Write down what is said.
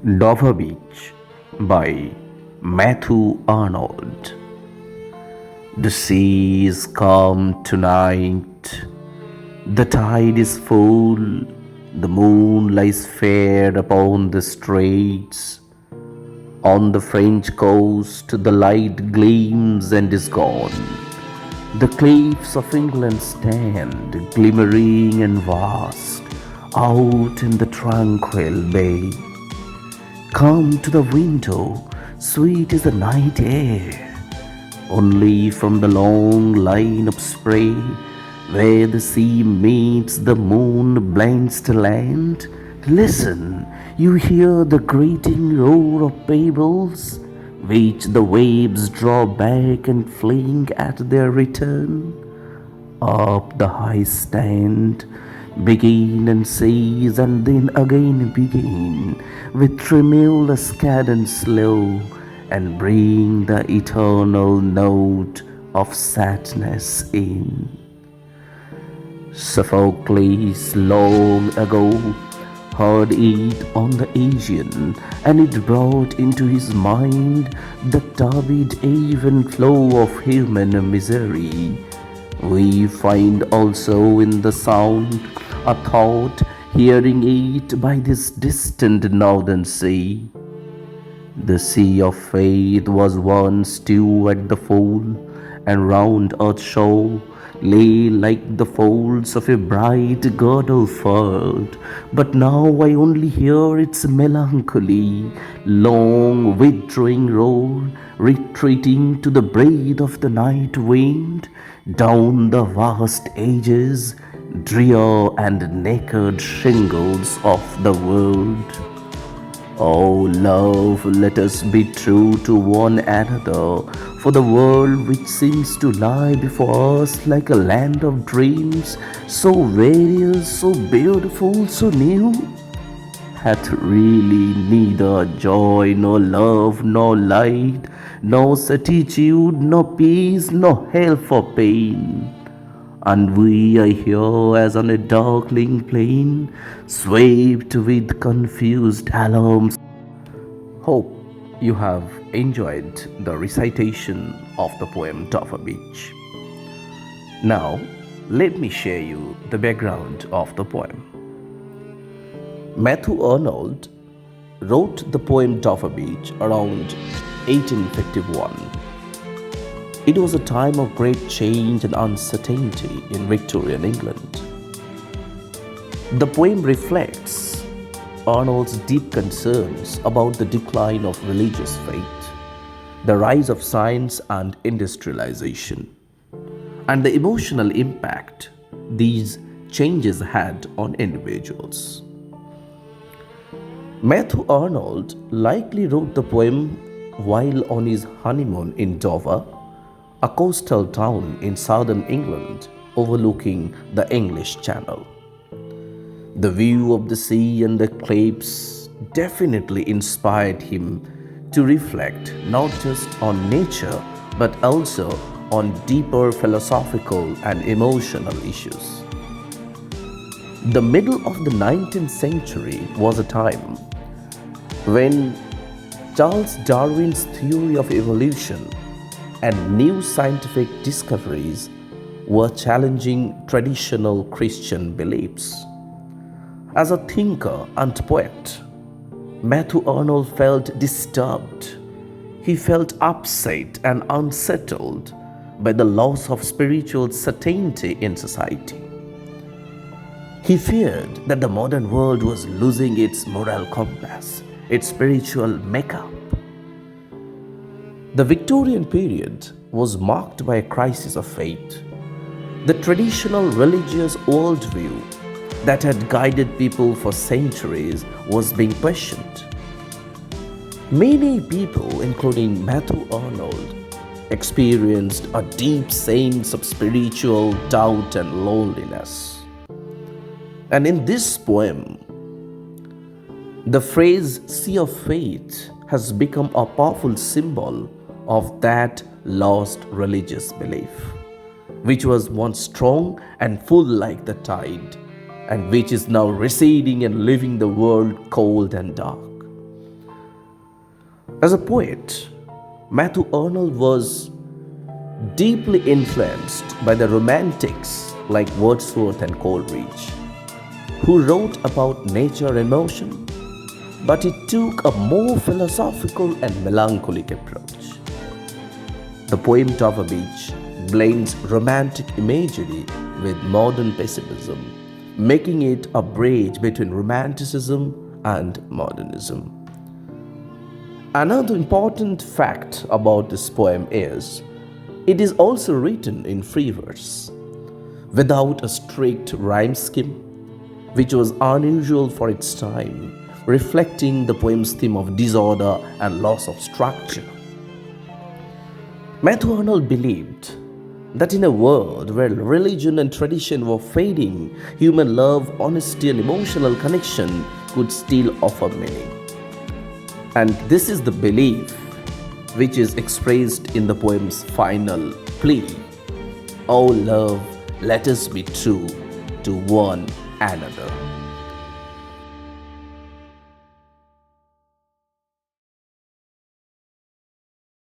Dover Beach by Matthew Arnold. The sea is calm tonight, the tide is full, the moon lies fair upon the straits. On the French coast the light gleams and is gone. The cliffs of England stand glimmering and vast out in the tranquil bay. Come to the window, sweet is the night air. Only from the long line of spray, where the sea meets the moon blends the land, listen, you hear the grating roar of pebbles, which the waves draw back and fling at their return. Up the high stand, begin and cease, and then again begin, with tremulous cadence slow, and bring the eternal note of sadness in. Sophocles long ago heard it on the Aegean, and it brought into his mind the turbid ebb and flow of human misery. We find also in the sound a thought, hearing it by this distant northern sea. The sea of faith was once dew at the full, and round earth's shore lay like the folds of a bright girdle furled. But now I only hear its melancholy, long withdrawing roar, retreating to the breath of the night wind, down the vast ages, drear and naked shingles of the world. Oh, love, let us be true to one another, for the world which seems to lie before us like a land of dreams, so various, so beautiful, so new, hath really neither joy, nor love, nor light, nor certitude, nor peace, nor help for pain. And we are here as on a darkling plain, swept with confused alarms. Hope you have enjoyed the recitation of the poem Dover Beach. Now, let me share you the background of the poem. Matthew Arnold wrote the poem Dover Beach around 1851. It was a time of great change and uncertainty in Victorian England. The poem reflects Arnold's deep concerns about the decline of religious faith, the rise of science and industrialization, and the emotional impact these changes had on individuals. Matthew Arnold likely wrote the poem while on his honeymoon in Dover, a coastal town in southern England overlooking the English Channel. The view of the sea and the cliffs definitely inspired him to reflect not just on nature but also on deeper philosophical and emotional issues. The middle of the 19th century was a time when Charles Darwin's theory of evolution and new scientific discoveries were challenging traditional Christian beliefs. As a thinker and poet, Matthew Arnold felt disturbed. He felt upset and unsettled by the loss of spiritual certainty in society. He feared that the modern world was losing its moral compass, its spiritual makeup. The Victorian period was marked by a crisis of faith. The traditional religious worldview that had guided people for centuries was being questioned. Many people, including Matthew Arnold, experienced a deep sense of spiritual doubt and loneliness. And in this poem, the phrase sea of faith has become a powerful symbol of that lost religious belief, which was once strong and full like the tide, and which is now receding and leaving the world cold and dark. As a poet, Matthew Arnold was deeply influenced by the romantics like Wordsworth and Coleridge, who wrote about nature and motion, but he took a more philosophical and melancholic approach. The poem Tower Beach blends romantic imagery with modern pessimism, making it a bridge between romanticism and modernism. Another important fact about this poem is it is also written in free verse, without a strict rhyme scheme, which was unusual for its time, reflecting the poem's theme of disorder and loss of structure. Matthew Arnold believed that in a world where religion and tradition were fading, human love, honesty, and emotional connection could still offer meaning. And this is the belief which is expressed in the poem's final plea. O love, let us be true to one another.